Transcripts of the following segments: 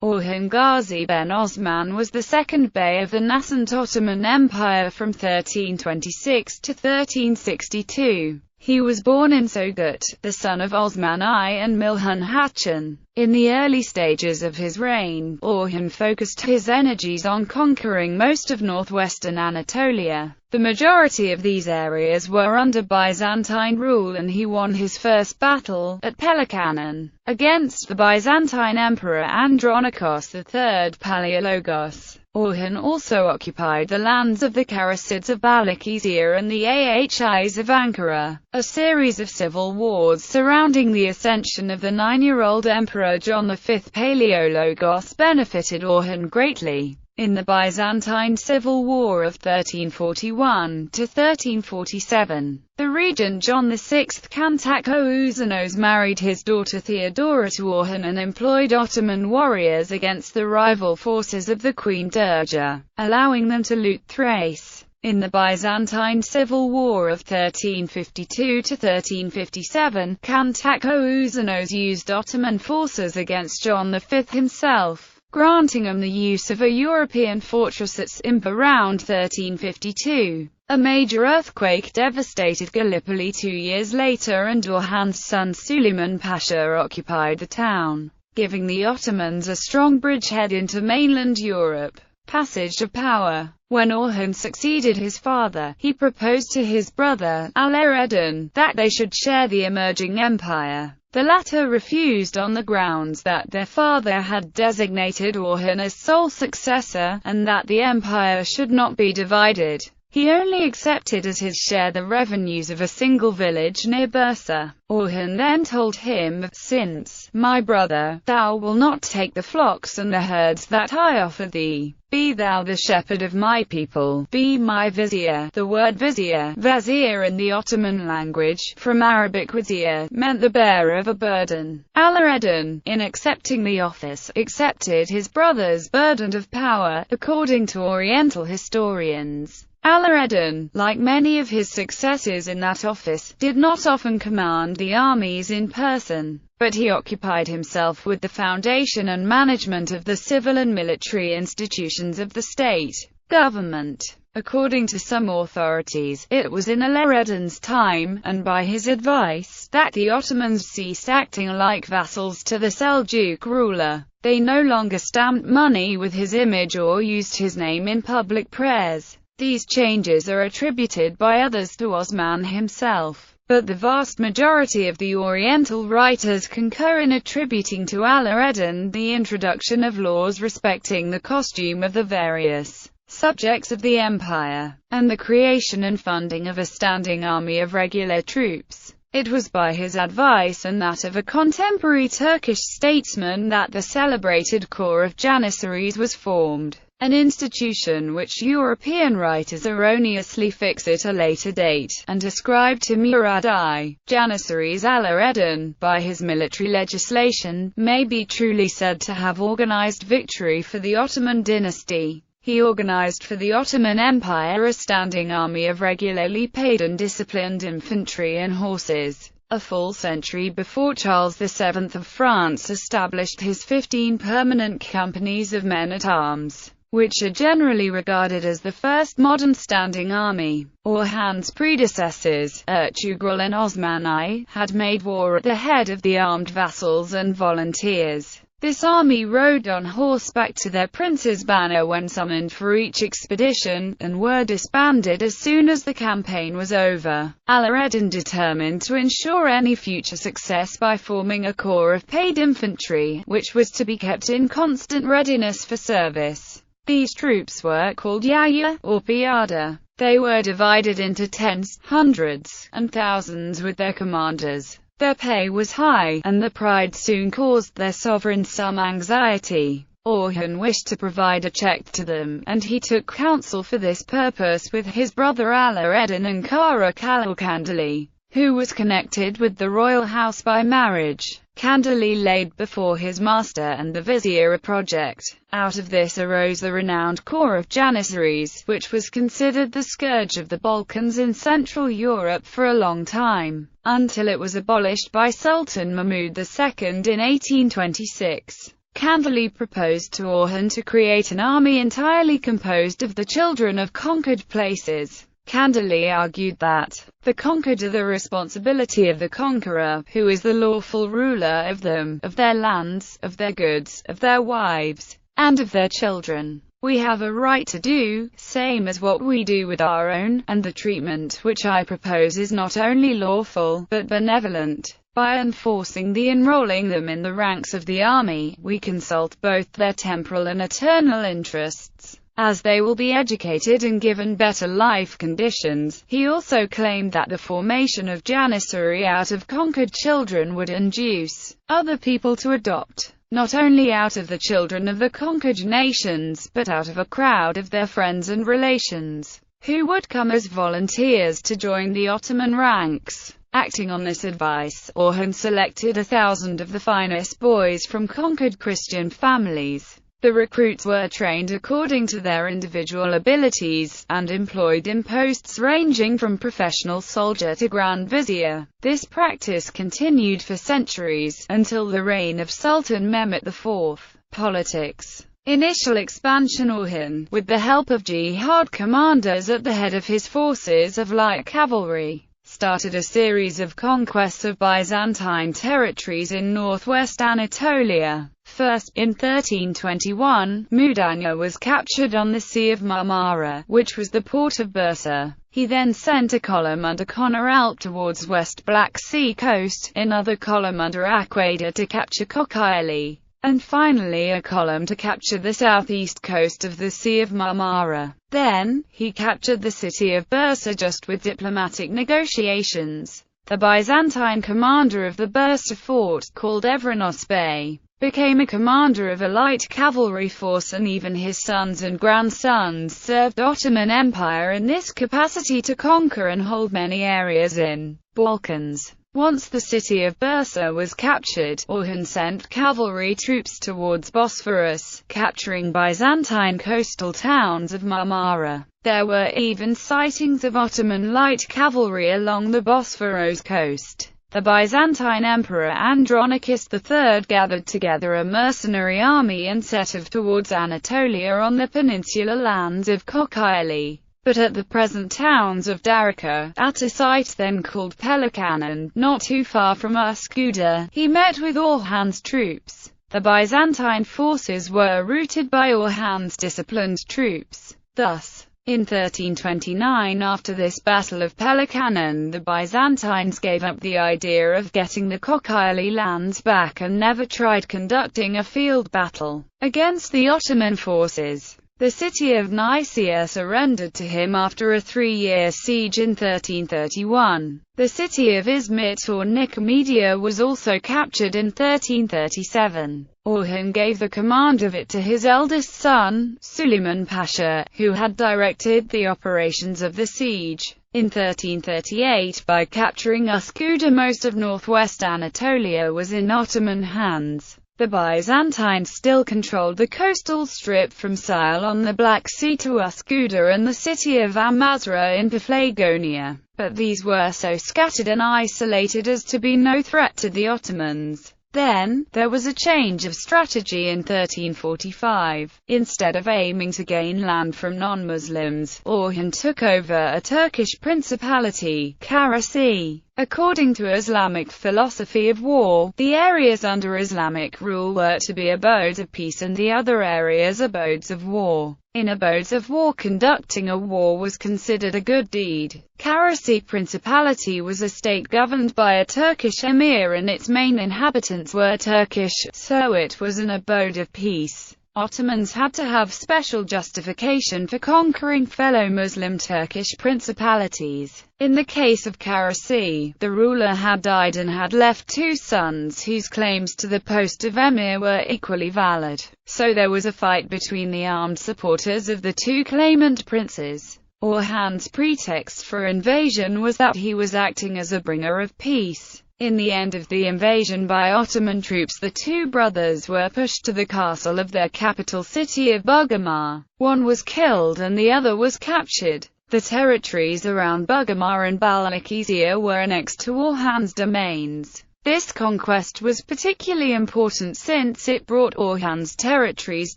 Orhan Gazi ben Osman was the second bey of the nascent Ottoman Empire from 1326 to 1362. He was born in Sogut, the son of Osman I and Milhan Hatchin. In the early stages of his reign, Orhan focused his energies on conquering most of northwestern Anatolia. The majority of these areas were under Byzantine rule, and he won his first battle, at Pelikanon, against the Byzantine Emperor Andronikos III Palaiologos. Orhan also occupied the lands of the Karasids of Balikizia and the Ahis of Ankara. A series of civil wars surrounding the ascension of the 9-year-old Emperor John V Palaiologos benefited Orhan greatly. In the Byzantine Civil War of 1341 to 1347, the regent John VI Kantakoouzenos married his daughter Theodora to Orhan and employed Ottoman warriors against the rival forces of the Queen Durga, allowing them to loot Thrace. In the Byzantine Civil War of 1352 to 1357, Kantakoouzenos used Ottoman forces against John V himself, granting him the use of a European fortress at Simp around 1352. A major earthquake devastated Gallipoli 2 years later, and Orhan's son Suleiman Pasha occupied the town, giving the Ottomans a strong bridgehead into mainland Europe. Passage of power. When Orhan succeeded his father, he proposed to his brother, Alaeddin, that they should share the emerging empire. The latter refused on the grounds that their father had designated Orhan as sole successor, and that the empire should not be divided. He only accepted as his share the revenues of a single village near Bursa. Orhan then told him, "Since, my brother, thou wilt not take the flocks and the herds that I offer thee, be thou the shepherd of my people, be my vizier." The word vizier, vezir in the Ottoman language, from Arabic wazir, meant the bearer of a burden. Alaeddin, in accepting the office, accepted his brother's burden of power, according to Oriental historians. Alaeddin, like many of his successors in that office, did not often command the armies in person, but he occupied himself with the foundation and management of the civil and military institutions of the state government. According to some authorities, it was in Alaeddin's time, and by his advice, that the Ottomans ceased acting like vassals to the Seljuk ruler. They no longer stamped money with his image or used his name in public prayers. These changes are attributed by others to Osman himself, but the vast majority of the Oriental writers concur in attributing to Alaeddin the introduction of laws respecting the costume of the various subjects of the empire, and the creation and funding of a standing army of regular troops. It was by his advice and that of a contemporary Turkish statesman that the celebrated Corps of Janissaries was formed, an institution which European writers erroneously fix at a later date, and ascribe to Murad I. Janissaries. Alaeddin, by his military legislation, may be truly said to have organized victory for the Ottoman dynasty. He organized for the Ottoman Empire a standing army of regularly paid and disciplined infantry and horses. A full century before Charles VII of France established his 15 permanent companies of men-at-arms, which are generally regarded as the first modern standing army. Orhan's predecessors, Ertugrul and Osman I, had made war at the head of the armed vassals and volunteers. This army rode on horseback to their prince's banner when summoned for each expedition, and were disbanded as soon as the campaign was over. Alaeddin determined to ensure any future success by forming a corps of paid infantry, which was to be kept in constant readiness for service. These troops were called yaya, or piyada. They were divided into tens, hundreds, and thousands with their commanders. Their pay was high, and the pride soon caused their sovereign some anxiety. Orhan wished to provide a check to them, and he took counsel for this purpose with his brother Alaeddin and Kara Kandali, who was connected with the royal house by marriage. Kandali laid before his master and the vizier a project. Out of this arose the renowned Corps of Janissaries, which was considered the scourge of the Balkans in Central Europe for a long time, until it was abolished by Sultan Mahmud II in 1826. Kandli proposed to Orhan to create an army entirely composed of the children of conquered places. Kandli argued that the conquered are the responsibility of the conqueror, who is the lawful ruler of them, of their lands, of their goods, of their wives, and of their children. We have a right to do, same as what we do with our own, and the treatment which I propose is not only lawful, but benevolent. By enforcing the enrolling them in the ranks of the army, we consult both their temporal and eternal interests, as they will be educated and given better life conditions. He also claimed that the formation of Janissary out of conquered children would induce other people to adopt, not only out of the children of the conquered nations, but out of a crowd of their friends and relations, who would come as volunteers to join the Ottoman ranks. Acting on this advice, Orhan selected 1,000 of the finest boys from conquered Christian families. The recruits were trained according to their individual abilities, and employed in posts ranging from professional soldier to Grand Vizier. This practice continued for centuries, until the reign of Sultan Mehmet IV. Politics. Initial expansion. Orhan, with the help of jihad commanders at the head of his forces of light cavalry, started a series of conquests of Byzantine territories in northwest Anatolia. First, in 1321, Mudanya was captured on the Sea of Marmara, which was the port of Bursa. He then sent a column under Conor Alp towards West Black Sea coast, another column under Aquada to capture Kocaeli, and finally a column to capture the southeast coast of the Sea of Marmara. Then, he captured the city of Bursa just with diplomatic negotiations. The Byzantine commander of the Bursa fort, called Evrenos Bey, became a commander of a light cavalry force, and even his sons and grandsons served Ottoman Empire in this capacity to conquer and hold many areas in Balkans. Once the city of Bursa was captured, Orhan sent cavalry troops towards Bosphorus, capturing Byzantine coastal towns of Marmara. There were even sightings of Ottoman light cavalry along the Bosphorus coast. The Byzantine Emperor Andronicus III gathered together a mercenary army and set off towards Anatolia on the peninsular lands of Kocaeli, but at the present towns of Darika, at a site then called Pelikanen, not too far from Uskuda, he met with Orhan's troops. The Byzantine forces were routed by Orhan's disciplined troops. Thus, in 1329, after this Battle of Pelikanen, the Byzantines gave up the idea of getting the Kocaeli lands back and never tried conducting a field battle against the Ottoman forces. The city of Nicaea surrendered to him after a 3-year siege in 1331. The city of Izmit or Nicomedia was also captured in 1337. Orhan gave the command of it to his eldest son, Suleiman Pasha, who had directed the operations of the siege. In 1338, by capturing Uskuda, most of northwest Anatolia was in Ottoman hands. The Byzantines still controlled the coastal strip from Sile on the Black Sea to Uskuda and the city of Amasra in Paphlagonia, but these were so scattered and isolated as to be no threat to the Ottomans. Then, there was a change of strategy in 1345. Instead of aiming to gain land from non-Muslims, Orhan took over a Turkish principality, Karasi. According to Islamic philosophy of war, the areas under Islamic rule were to be abodes of peace and the other areas abodes of war. In abodes of war, conducting a war was considered a good deed. Karasi Principality was a state governed by a Turkish emir and its main inhabitants were Turkish, so it was an abode of peace. Ottomans had to have special justification for conquering fellow Muslim Turkish principalities. In the case of Karasi, the ruler had died and had left 2 sons whose claims to the post of emir were equally valid. So there was a fight between the armed supporters of the 2 claimant princes. Orhan's pretext for invasion was that he was acting as a bringer of peace. In the end of the invasion by Ottoman troops, the 2 brothers were pushed to the castle of their capital city of Bugama. One was killed and the other was captured. The territories around Bugama and Balikizia were annexed to Orhan's domains. This conquest was particularly important since it brought Orhan's territories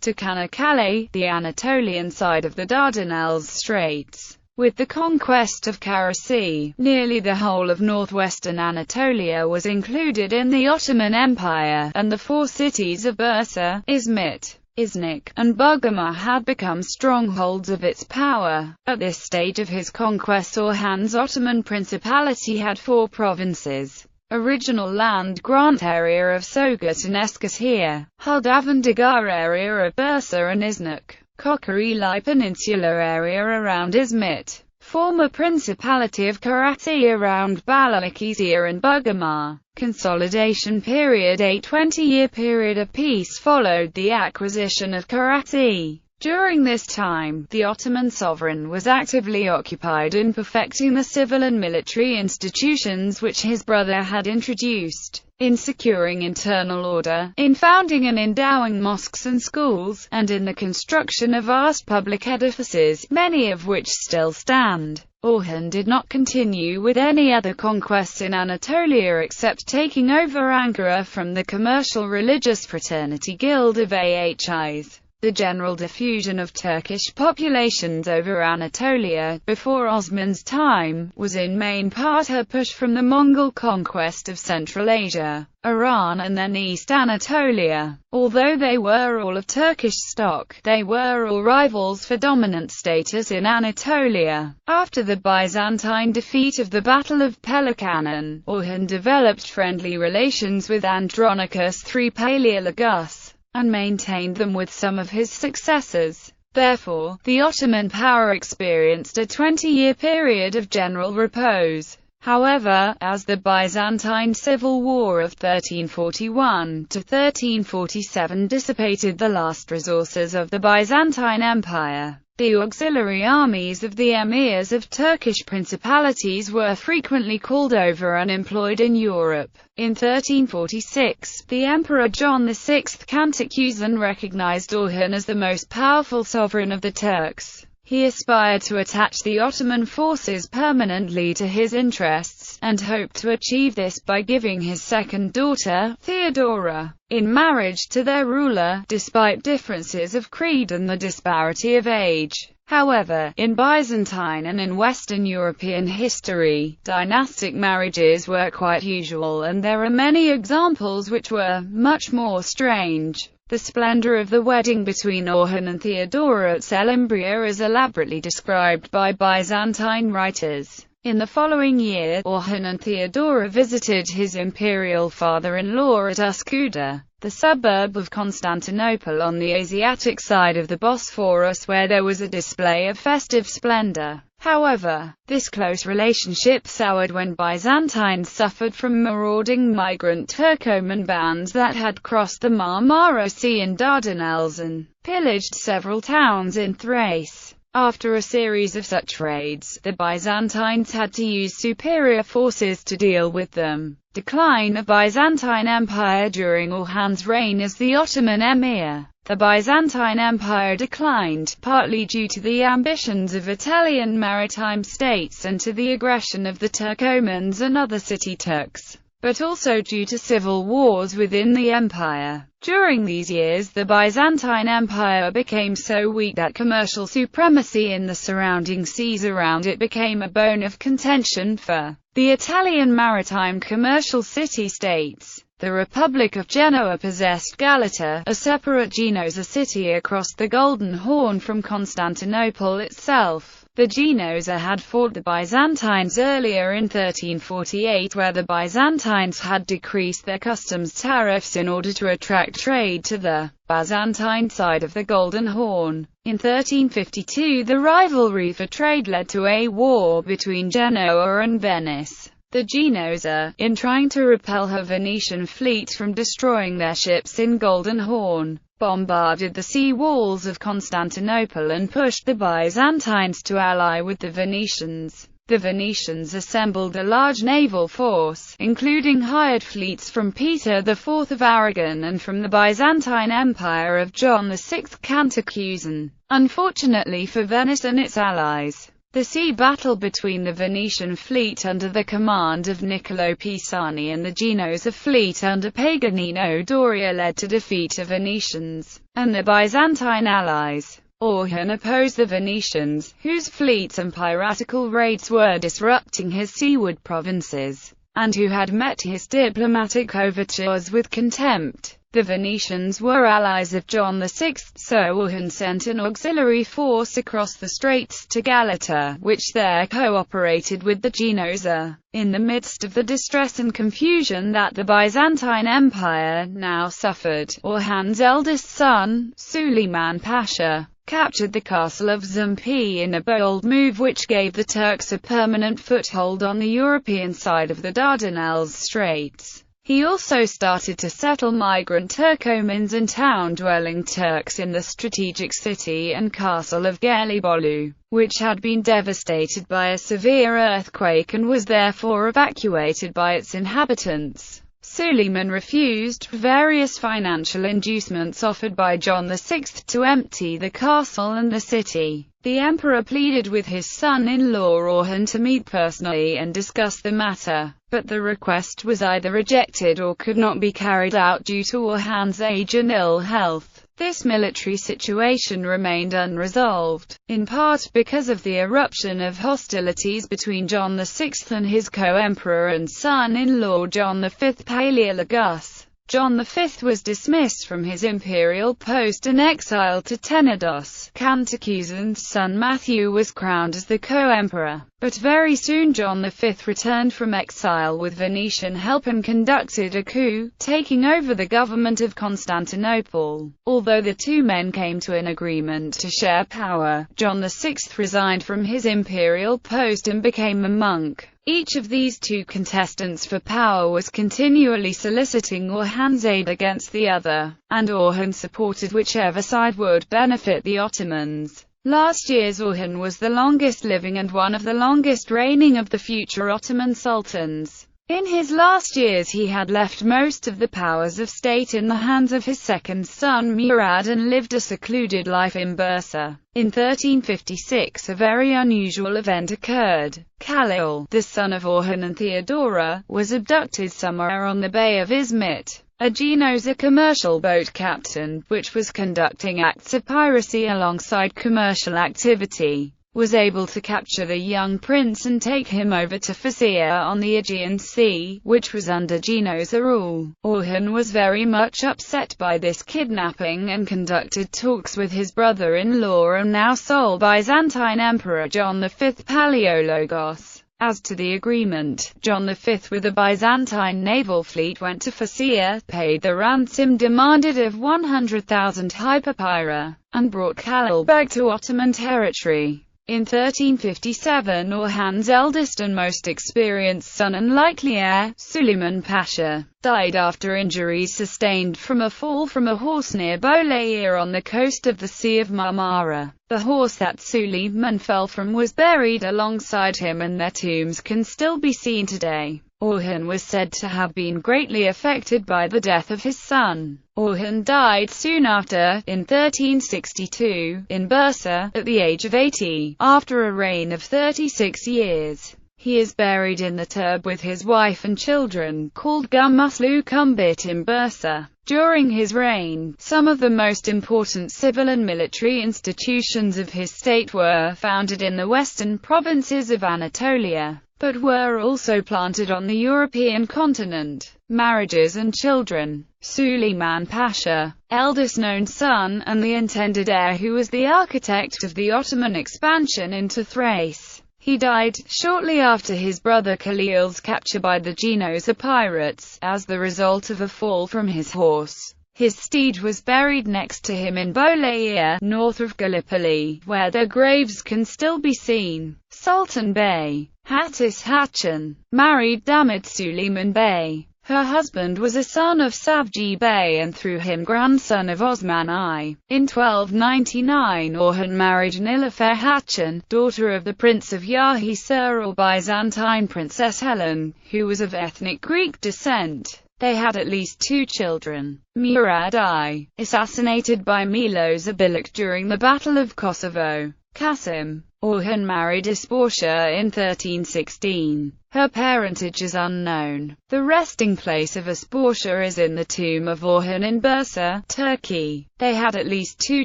to Çanakkale, the Anatolian side of the Dardanelles Straits. With the conquest of Karachi, nearly the whole of northwestern Anatolia was included in the Ottoman Empire, and the four cities of Bursa, Izmit, Iznik, and Bugama had become strongholds of its power. At this stage of his conquest, Orhan's Ottoman Principality had four provinces. Original land grant area of Sogut and Eskişehir, Huldavandigar area of Bursa and Iznik, Kocaeli Peninsula area around Izmit, former Principality of Karachi around Balıkesir and Bugama. Consolidation period. A 20-year period of peace followed the acquisition of Karachi. During this time, the Ottoman sovereign was actively occupied in perfecting the civil and military institutions which his brother had introduced, in securing internal order, in founding and endowing mosques and schools, and in the construction of vast public edifices, many of which still stand. Orhan did not continue with any other conquests in Anatolia except taking over Ankara from the commercial religious fraternity Guild of Ahis. The general diffusion of Turkish populations over Anatolia, before Osman's time, was in main part a push from the Mongol conquest of Central Asia, Iran and then East Anatolia. Although they were all of Turkish stock, they were all rivals for dominant status in Anatolia. After the Byzantine defeat of the Battle of Peloponnesus, Orhan developed friendly relations with Andronicus III Palaeologus, and maintained them with some of his successors. Therefore, the Ottoman power experienced a 20-year period of general repose. However, as the Byzantine Civil War of 1341 to 1347 dissipated the last resources of the Byzantine Empire, the auxiliary armies of the emirs of Turkish principalities were frequently called over and employed in Europe. In 1346, the Emperor John VI Cantacuzene recognized Orhan as the most powerful sovereign of the Turks. He aspired to attach the Ottoman forces permanently to his interests, and hoped to achieve this by giving his second daughter, Theodora, in marriage to their ruler, despite differences of creed and the disparity of age. However, in Byzantine and in Western European history, dynastic marriages were quite usual, and there are many examples which were much more strange. The splendor of the wedding between Orhan and Theodora at Selimbria is elaborately described by Byzantine writers. In the following year, Orhan and Theodora visited his imperial father-in-law at Üsküdar, the suburb of Constantinople on the Asiatic side of the Bosphorus, where there was a display of festive splendor. However, this close relationship soured when Byzantines suffered from marauding migrant Turkoman bands that had crossed the Marmara Sea in Dardanelles and pillaged several towns in Thrace. After a series of such raids, the Byzantines had to use superior forces to deal with them. Decline of Byzantine Empire. During Orhan's reign as the Ottoman emir, the Byzantine Empire declined, partly due to the ambitions of Italian maritime states and to the aggression of the Turkomans and other city Turks, but also due to civil wars within the empire. During these years, the Byzantine Empire became so weak that commercial supremacy in the surrounding seas around it became a bone of contention for the Italian maritime commercial city-states. The Republic of Genoa possessed Galata, a separate Genoese city across the Golden Horn from Constantinople itself. The Genoese had fought the Byzantines earlier in 1348, where the Byzantines had decreased their customs tariffs in order to attract trade to the Byzantine side of the Golden Horn. In 1352, the rivalry for trade led to a war between Genoa and Venice. The Genoese, in trying to repel her Venetian fleet from destroying their ships in Golden Horn, bombarded the sea walls of Constantinople and pushed the Byzantines to ally with the Venetians. The Venetians assembled a large naval force, including hired fleets from Peter IV of Aragon and from the Byzantine Empire of John VI Cantacuzene. Unfortunately for Venice and its allies, The sea battle between the Venetian fleet under the command of Niccolo Pisani and the Genoese fleet under Paganino Doria led to defeat of Venetians and the Byzantine allies. Orhan opposed the Venetians, whose fleets and piratical raids were disrupting his seaward provinces, and who had met his diplomatic overtures with contempt. The Venetians were allies of John VI, so Orhan sent an auxiliary force across the straits to Galata, which there cooperated with the Genoese. In the midst of the distress and confusion that the Byzantine Empire now suffered, Orhan's eldest son, Suleiman Pasha, captured the castle of Zumpi in a bold move which gave the Turks a permanent foothold on the European side of the Dardanelles Straits. He also started to settle migrant Turkomans and town-dwelling Turks in the strategic city and castle of Gelibolu, which had been devastated by a severe earthquake and was therefore evacuated by its inhabitants. Suleiman refused various financial inducements offered by John VI to empty the castle and the city. The emperor pleaded with his son-in-law Orhan to meet personally and discuss the matter, but the request was either rejected or could not be carried out due to Orhan's age and ill health. This military situation remained unresolved, in part because of the eruption of hostilities between John VI and his co-emperor and son-in-law John V Palaeologus. John V was dismissed from his imperial post and exiled to Tenedos. Cantacuzen's son Matthew was crowned as the co-emperor, but very soon John V returned from exile with Venetian help and conducted a coup, taking over the government of Constantinople. Although the two men came to an agreement to share power, John VI resigned from his imperial post and became a monk. Each of these two contestants for power was continually soliciting Orhan's aid against the other, and Orhan supported whichever side would benefit the Ottomans. Last year's Orhan was the longest living and one of the longest reigning of the future Ottoman sultans. In his last years he had left most of the powers of state in the hands of his second son Murad and lived a secluded life in Bursa. In 1356 a very unusual event occurred. Khalil, the son of Orhan and Theodora, was abducted somewhere on the Bay of Izmit. A Genoese commercial boat captain, which was conducting acts of piracy alongside commercial activity, was able to capture the young prince and take him over to Phasia on the Aegean Sea, which was under Genoese rule. Orhan was very much upset by this kidnapping and conducted talks with his brother-in-law and now sole Byzantine Emperor John V Palaeologos. As to the agreement, John V with a Byzantine naval fleet went to Phasia, paid the ransom demanded of 100,000 hyperpyra, and brought Khalil back to Ottoman territory. In 1357 Orhan's eldest and most experienced son and likely heir, Suleiman Pasha, died after injuries sustained from a fall from a horse near Bolayir on the coast of the Sea of Marmara. The horse that Suleiman fell from was buried alongside him and their tombs can still be seen today. Orhan was said to have been greatly affected by the death of his son. Orhan died soon after, in 1362, in Bursa, at the age of 80, after a reign of 36 years. He is buried in the turb with his wife and children, called Gummuslu Kumbit in Bursa. During his reign, some of the most important civil and military institutions of his state were founded in the western provinces of Anatolia, but were also planted on the European continent. Marriages and children. Suleiman Pasha, eldest known son, and the intended heir who was the architect of the Ottoman expansion into Thrace. He died shortly after his brother Khalil's capture by the Genoese pirates, as the result of a fall from his horse. His steed was buried next to him in Bolayir, north of Gallipoli, where their graves can still be seen. Sultan Bey Hatis Hachan married Damit Suleiman Bey. Her husband was a son of Savji Bey and through him grandson of Osman I. In 1299 Orhan married Nilüfer Hachan, daughter of the Prince of Yahisar or Byzantine Princess Helen, who was of ethnic Greek descent. They had at least 2 children. Murad I, assassinated by Milo Zabilik during the Battle of Kosovo. Qasim. Orhan married Isportia in 1316. Her parentage is unknown. The resting place of Isportia is in the tomb of Orhan in Bursa, Turkey. They had at least 2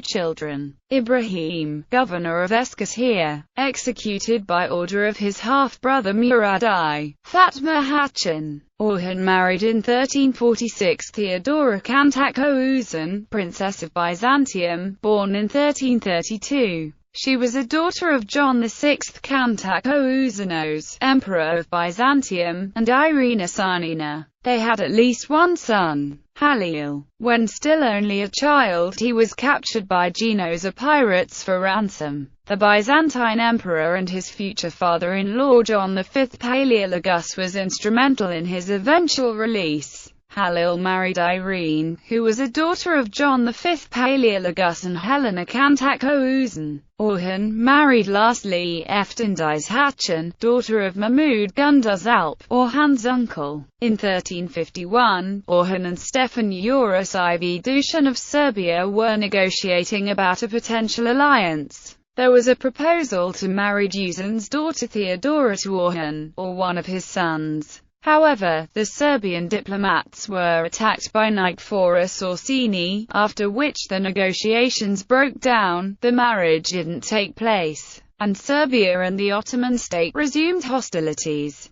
children. Ibrahim, governor of Eskişehir, executed by order of his half-brother Murad I. Fatma Hatchin. Orhan married in 1346 Theodora Kantak-Oğuzhan, Princess of Byzantium, born in 1332. She was a daughter of John VI Kantak-Oğuzhan, Emperor of Byzantium, and Irina Sarnina. They had at least 1 son, Halil. When still only a child, he was captured by Genoese pirates for ransom. The Byzantine emperor and his future father-in-law John V Paleologus was instrumental in his eventual release. Halil married Irene, who was a daughter of John V Paleologus and Helena Kantak-Oğuzhan. Orhan married lastly Eftendiz Hatchin, daughter of Mahmud Gunduz Alp, Orhan's uncle. In 1351, Orhan and Stefan Urašić of Serbia were negotiating about a potential alliance. There was a proposal to marry Dušan's daughter Theodora to Orhan, or one of his sons. However, the Serbian diplomats were attacked by Nikiforos Orsini, after which the negotiations broke down. The marriage didn't take place, and Serbia and the Ottoman state resumed hostilities.